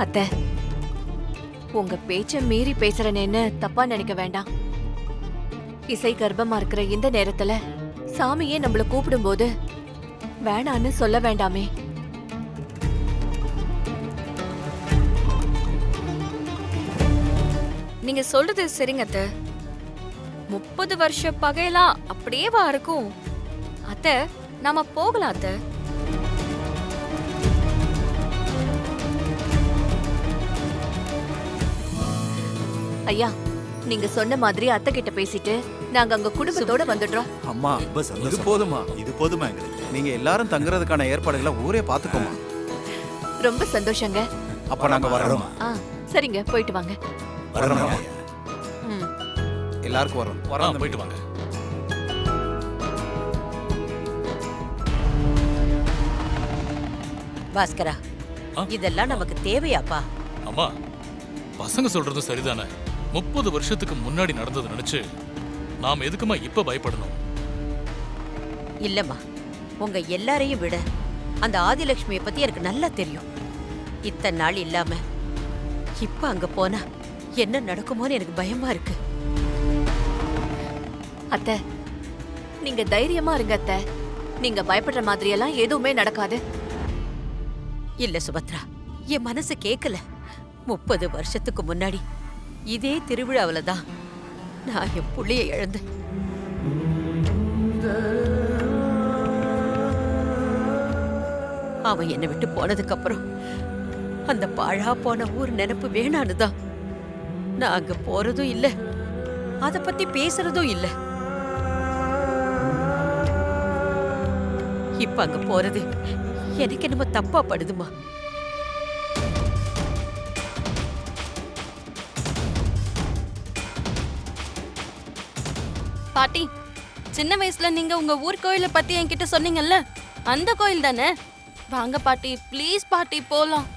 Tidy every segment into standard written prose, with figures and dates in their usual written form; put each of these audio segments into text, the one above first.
அத்தை, உங்க பேச்ச மீறி பேசுறேன்னு தப்பா நினைக்க வேண்டாம். இசை கர்ப்பமா இருக்கிற இந்த நேரத்துல சாமியே நம்மள கூப்பிடும்போது வேணான்னு சொல்ல வேண்டாமே. நீங்க சொல்றது சரிங்க அத்தை. 30 வருஷ பகையெல்லாம் அப்படியேவா இருக்கும்? அத்தை, நாம போகலாம் அத்தை. ஐயா, நீங்க சொன்ன மாதிரி அத்தை கிட்ட பேசிட்டு நாங்க அங்க குடும்பத்தோட வந்துடுறோம். அம்மா இது போதுமா? இது போதுமா எங்களுக்கு? நீங்க எல்லாரும் தங்குறதுக்கான ஏற்பாடுகளை ஊரே பாத்துக்கோமா. ரொம்ப சந்தோஷங்க. அப்ப நாங்க வர்றோம். சரிங்க, போயிட்டு வாங்க. வரோம். ம். எல்லாருக்கும் வரோம். வரோம், போயிட்டு வாங்க. பாஸ்கரா, இதெல்லாம் நமக்கு தேவையாப்பா? அம்மா, பசங்க சொல்றதும் சரிதானே. 30 வருஷத்துக்கு முன்னாடி நடந்தது நினைச்சு நாம எதுக்குமா இப்ப பயப்படணும்? இல்லம்மா, உங்க எல்லாரையும் விட அந்த ஆதிலட்சுமியை பத்தி எனக்கு நல்லா தெரியும். இத்தனை நாள் இல்லாம இப்ப அங்க போனா என்ன நடக்குமோன்னு எனக்கு பயமா இருக்கு. அத்தை, நீங்க தைரியமா இருங்க அத்தை. நீங்க பயப்படுற மாதிரி எல்லாம் எதுவுமே நடக்காது. இல்ல சுபத்ரா, என் மனசு கேக்கல. 30 வருஷத்துக்கு முன்னாடி இதே திருவிழாவில தான் நான் என் புள்ளைய இழந்தேன். அவன் என்னை விட்டு போனதுக்கு அப்புறம் அந்த பாழா போன ஊர் நினைப்பு வேணானுதான் நான் அங்க போறதும் இல்ல, அத பத்தி பேசுறதும் இல்ல. இப்ப அங்க போறது எனக்கு என்னமோ தப்பா படுதுமா. பாட்டி, சின்ன வயசுல நீங்க உங்க ஊர் கோயிலை பத்தி என்கிட்ட சொன்னீங்கல்ல, அந்த கோயில் தானே? வாங்க பாட்டி, ப்ளீஸ் பாட்டி, போலாம்.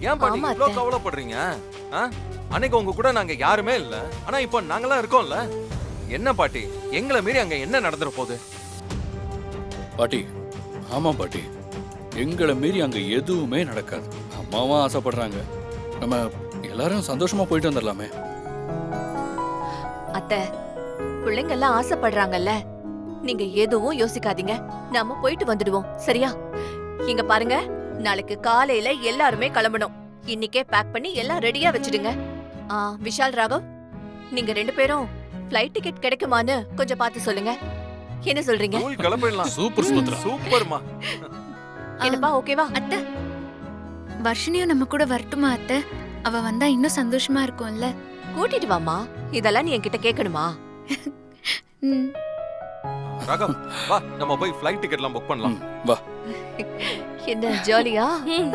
ஏன் பாட்டி ஆமா, இவ்ளோ அத்தை. கவலைப்படுறீங்க? அன்னைக்கு உங்க கூட நாங்க யாருமே இல்ல, ஆனா இப்போ நாங்களாம் இருக்கோம்ல. என்ன பாட்டி, எங்களை மீறி அங்க என்ன நடந்துற போகுது? பாட்டி, ஆமா பாட்டி, எங்களை மீறி அங்க எதுவுமே நடக்காது. அம்மாவும் ஆசைப்படுறாங்க. நம்ம எல்லாரும் சந்தோஷமா போயிட்டு வந்துடலாமே. அத்தை, பிள்ளைங்க எல்லாம் ஆசைப்படுறாங்கல்ல, நீங்க எதுவும் யோசிக்காதீங்க. நாம போயிட்டு வந்துடுவோம், சரியா? இங்க பாருங்க, நாளைக்கு காலையில எல்லாருமே கிளம்பணும். இன்னைக்கே பேக் பண்ணி எல்லாம் ரெடியா வச்சிடுங்க. விஷால், ராகவ், நீங்க 2 பேரும் ஃப்ளைட் டிக்கெட் கிடைக்குமான்னு கொஞ்சம் பார்த்து சொல்லுங்க. என்ன சொல்றீங்க? ஸ்கூல் கிளம்பிடலாம். சூப்பர் சுபத்ரா. சூப்பர்மா. என்னப்பா, ஓகேவா? அத்தை, வர்ஷினியும் நம்ம கூட வரட்டுமா அத்தை? அவ வந்தா இன்னும் சந்தோஷமா இருக்கும்ல. கூட்டிட்டு வாமா. இதெல்லாம் நீ என்கிட்ட கேட்கணுமா? ம். ராகம், வா நம்ம போய் ஃப்ளைட் டிக்கெட்லாம் புக் பண்ணலாம். வா. என்ன ஜாலியா? ம்.